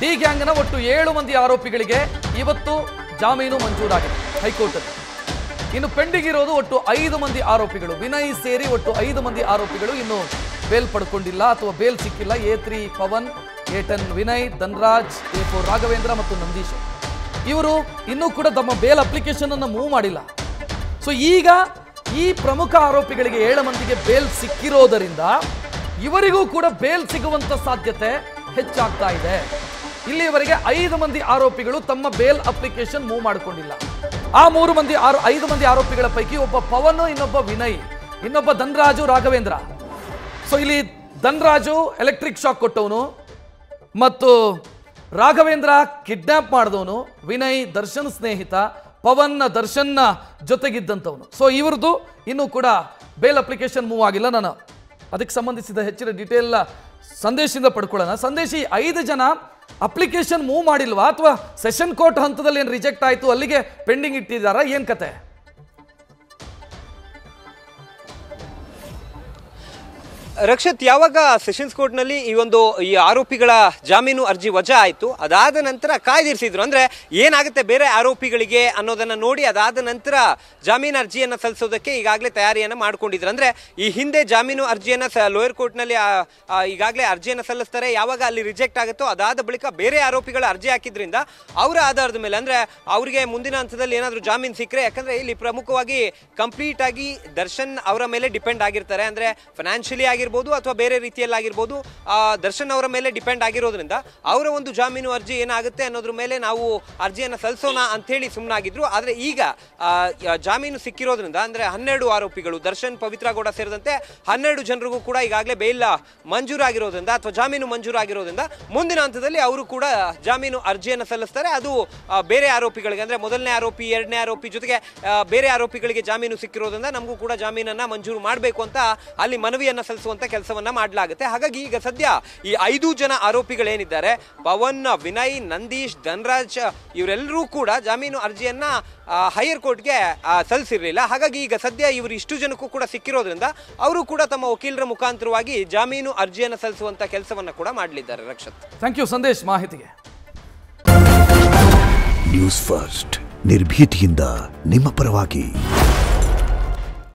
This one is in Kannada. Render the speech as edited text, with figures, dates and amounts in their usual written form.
ಡಿ ಗ್ಯಾಂಗ್ನ ಒಟ್ಟು 7 ಮಂದಿ ಆರೋಪಿಗಳಿಗೆ ಇವತ್ತು ಜಾಮೀನು ಮಂಜೂರಾಗಿದೆ ಹೈಕೋರ್ಟ್. ಇನ್ನು ಪೆಂಡಿಂಗ್ ಇರೋದು ಒಟ್ಟು 5 ಮಂದಿ ಆರೋಪಿಗಳು. ವಿನಯ್ ಸೇರಿ ಒಟ್ಟು 5 ಮಂದಿ ಆರೋಪಿಗಳು ಇನ್ನು ಬೇಲ್ ಪಡ್ಕೊಂಡಿಲ್ಲ ಅಥವಾ ಬೇಲ್ ಸಿಕ್ಕಿಲ್ಲ. A3 Pavan, A10 Vinay, Dhanraj, A4 Raghavendra ಮತ್ತು ನಂದೀಶ್ ಇವರು ಇನ್ನೂ ಕೂಡ ತಮ್ಮ ಬೇಲ್ ಅಪ್ಲಿಕೇಶನ್ ಅನ್ನು ಮೂವ್ ಮಾಡಿಲ್ಲ. ಸೊ ಈಗ ಈ ಪ್ರಮುಖ ಆರೋಪಿಗಳಿಗೆ 7 ಮಂದಿಗೆ ಬೇಲ್ ಸಿಕ್ಕಿರೋದರಿಂದ ಇವರಿಗೂ ಕೂಡ ಬೇಲ್ ಸಿಗುವಂತ ಸಾಧ್ಯತೆ ಹೆಚ್ಚಾಗ್ತಾ ಇದೆ. ಇಲ್ಲಿಯವರೆಗೆ 5 ಮಂದಿ ಆರೋಪಿಗಳು ತಮ್ಮ ಬೇಲ್ ಅಪ್ಲಿಕೇಶನ್ ಮೂವ್ ಮಾಡಿಕೊಂಡಿಲ್ಲ. ಆ 5 ಮಂದಿ ಆರೋಪಿಗಳ ಪೈಕಿ ಒಬ್ಬ ಪವನ್, ಇನ್ನೊಬ್ಬ ವಿನಯ್, ಇನ್ನೊಬ್ಬ ಧನ್ರಾಜು, ರಾಘವೇಂದ್ರ. ಸೊ ಇಲ್ಲಿ ಧನ್ರಾಜು ಎಲೆಕ್ಟ್ರಿಕ್ ಶಾಕ್ ಕೊಟ್ಟವನು ಮತ್ತು ರಾಘವೇಂದ್ರ ಕಿಡ್ನಾಪ್ ಮಾಡಿದವನು, ವಿನಯ್ ದರ್ಶನ್ ಸ್ನೇಹಿತ, ಪವನ್ ದರ್ಶನ್ನ ಜೊತೆಗಿದ್ದಂಥವನು. ಸೊ ಇವ್ರದ್ದು ಇನ್ನೂ ಕೂಡ ಬೇಲ್ ಅಪ್ಲಿಕೇಶನ್ ಮೂವ್ ಆಗಿಲ್ಲ. ನಾನು ಅದಕ್ಕೆ ಸಂಬಂಧಿಸಿದ ಹೆಚ್ಚಿನ ಡೀಟೇಲ್ ಸಂದೇಶದಿಂದ ಪಡ್ಕೊಳ್ಳೋಣ. ಸಂದೇಶಿ 5 ಜನ ಅಪ್ಲಿಕೇಶನ್ ಮೂವ್ ಮಾಡಿಲ್ವಾ ಅಥವಾ ಸೆಷನ್ ಕೋರ್ಟ್ ಹಂತದಲ್ಲಿ ಏನು ರಿಜೆಕ್ಟ್ ಆಯಿತು ಅಲ್ಲಿಗೆ ಪೆಂಡಿಂಗ್ ಇಟ್ಟಿದ್ದಾರಾ, ಏನು ಕತೆ? ರಕ್ಷತ್, ಯಾವಾಗ ಸೆಷನ್ಸ್ ಕೋರ್ಟ್ನಲ್ಲಿ ಈ ಆರೋಪಿಗಳ ಜಾಮೀನು ಅರ್ಜಿ ವಜಾ ಆಯಿತು, ಅದಾದ ನಂತರ ಕಾಯ್ದಿರಿಸಿದ್ರು. ಅಂದರೆ ಏನಾಗುತ್ತೆ ಬೇರೆ ಆರೋಪಿಗಳಿಗೆ ಅನ್ನೋದನ್ನು ನೋಡಿ ಅದಾದ ನಂತರ ಜಾಮೀನು ಅರ್ಜಿಯನ್ನು ಸಲ್ಲಿಸೋದಕ್ಕೆ ಈಗಾಗಲೇ ತಯಾರಿಯನ್ನು ಮಾಡ್ಕೊಂಡಿದ್ರು. ಅಂದರೆ ಈ ಹಿಂದೆ ಜಾಮೀನು ಅರ್ಜಿಯನ್ನು ಲೋಯರ್ ಕೋರ್ಟ್ನಲ್ಲಿ ಈಗಾಗಲೇ ಅರ್ಜಿಯನ್ನು ಸಲ್ಲಿಸ್ತಾರೆ. ಯಾವಾಗ ಅಲ್ಲಿ ರಿಜೆಕ್ಟ್ ಆಗುತ್ತೋ ಅದಾದ ಬಳಿಕ ಬೇರೆ ಆರೋಪಿಗಳ ಅರ್ಜಿ ಹಾಕಿದ್ರಿಂದ ಅವರ ಆಧಾರದ ಮೇಲೆ ಅಂದರೆ ಅವರಿಗೆ ಮುಂದಿನ ಹಂತದಲ್ಲಿ ಏನಾದರೂ ಜಾಮೀನು ಸಿಕ್ಕರೆ, ಯಾಕಂದರೆ ಇಲ್ಲಿ ಪ್ರಮುಖವಾಗಿ ಕಂಪ್ಲೀಟ್ ಆಗಿ ದರ್ಶನ್ ಅವರ ಮೇಲೆ ಡಿಪೆಂಡ್ ಆಗಿರ್ತಾರೆ. ಅಂದರೆ ಫೈನಾನ್ಷಿಯಲಿ ಆಗಿರ್ಬೋದು ಅಥವಾ ಬೇರೆ ರೀತಿಯಲ್ಲಾಗಿರ್ಬೋದು, ದರ್ಶನ್ ಅವರ ಮೇಲೆ ಡಿಪೆಂಡ್ ಆಗಿರೋದ್ರಿಂದ ಅವರ ಒಂದು ಜಾಮೀನು ಅರ್ಜಿ ಏನಾಗುತ್ತೆ ಅನ್ನೋದ್ರ ಮೇಲೆ ನಾವು ಅರ್ಜಿಯನ್ನು ಸಲ್ಲಿಸೋಣ ಅಂಥೇಳಿ ಸುಮ್ಮನಾಗಿದ್ರು. ಆದರೆ ಈಗ ಜಾಮೀನು ಸಿಕ್ಕಿರೋದ್ರಿಂದ ಅಂದರೆ 12 ಆರೋಪಿಗಳು, ದರ್ಶನ್, ಪವಿತ್ರ ಗೌಡ ಸೇರಿದಂತೆ 12 ಜನರಿಗೂ ಕೂಡ ಈಗಾಗಲೇ ಬೇಲ್ ಮಂಜೂರಾಗಿರೋದ್ರಿಂದ ಅಥವಾ ಜಾಮೀನು ಮಂಜೂರಾಗಿರೋದ್ರಿಂದ ಮುಂದಿನ ಹಂತದಲ್ಲಿ ಅವರು ಕೂಡ ಜಾಮೀನು ಅರ್ಜಿಯನ್ನು ಸಲ್ಲಿಸ್ತಾರೆ. ಅದು ಬೇರೆ ಆರೋಪಿಗಳಿಗೆ ಅಂದರೆ ಮೊದಲನೇ ಆರೋಪಿ, 2ನೇ ಆರೋಪಿ ಜೊತೆಗೆ ಬೇರೆ ಆರೋಪಿಗಳಿಗೆ ಜಾಮೀನು ಸಿಕ್ಕಿರೋದ್ರಿಂದ ನಮಗೂ ಕೂಡ ಜಾಮೀನನ್ನು ಮಂಜೂರು ಮಾಡಬೇಕು ಅಂತ ಅಲ್ಲಿ ಮನವಿಯನ್ನು ಸಲ್ಲಿಸುವಂತ ಕೆಲಸವನ್ನ ಮಾಡಲಾಗುತ್ತೆ. ಹಾಗಾಗಿ ಈಗ ಸದ್ಯ ಈ 5 ಜನ ಆರೋಪಿಗಳೇನಿದ್ದಾರೆ, ಪವನ್, ವಿನಯ್, ನಂದೀಶ್, ಧನ್ರಾಜ್, ಇವರೆಲ್ಲರೂ ಕೂಡ ಜಾಮೀನು ಅರ್ಜಿಯನ್ನ ಹೈಯರ್ ಕೋರ್ಟ್ಗೆ ಸಲ್ಲಿಸಿರಲಿಲ್ಲ. ಹಾಗಾಗಿ ಈಗ ಸದ್ಯ ಇವರು ಇಷ್ಟು ಜನಕ್ಕೂ ಕೂಡ ಸಿಕ್ಕಿರೋದ್ರಿಂದ ಅವರು ಕೂಡ ತಮ್ಮ ವಕೀಲರ ಮುಖಾಂತರವಾಗಿ ಜಾಮೀನು ಅರ್ಜಿಯನ್ನು ಸಲ್ಲಿಸುವಂತ ಕೆಲಸವನ್ನ ಕೂಡ ಮಾಡಲಿದ್ದಾರೆ. ರಕ್ಷತ್, ಥ್ಯಾಂಕ್ ಯು ಸಂದೇಶ್ ಮಾಹಿತಿಗೆ. ನ್ಯೂಸ್ ಫಸ್ಟ್ ನಿರ್ಭೀತಿಯಿಂದ ನಿಮ್ಮ ಪರವಾಗಿ.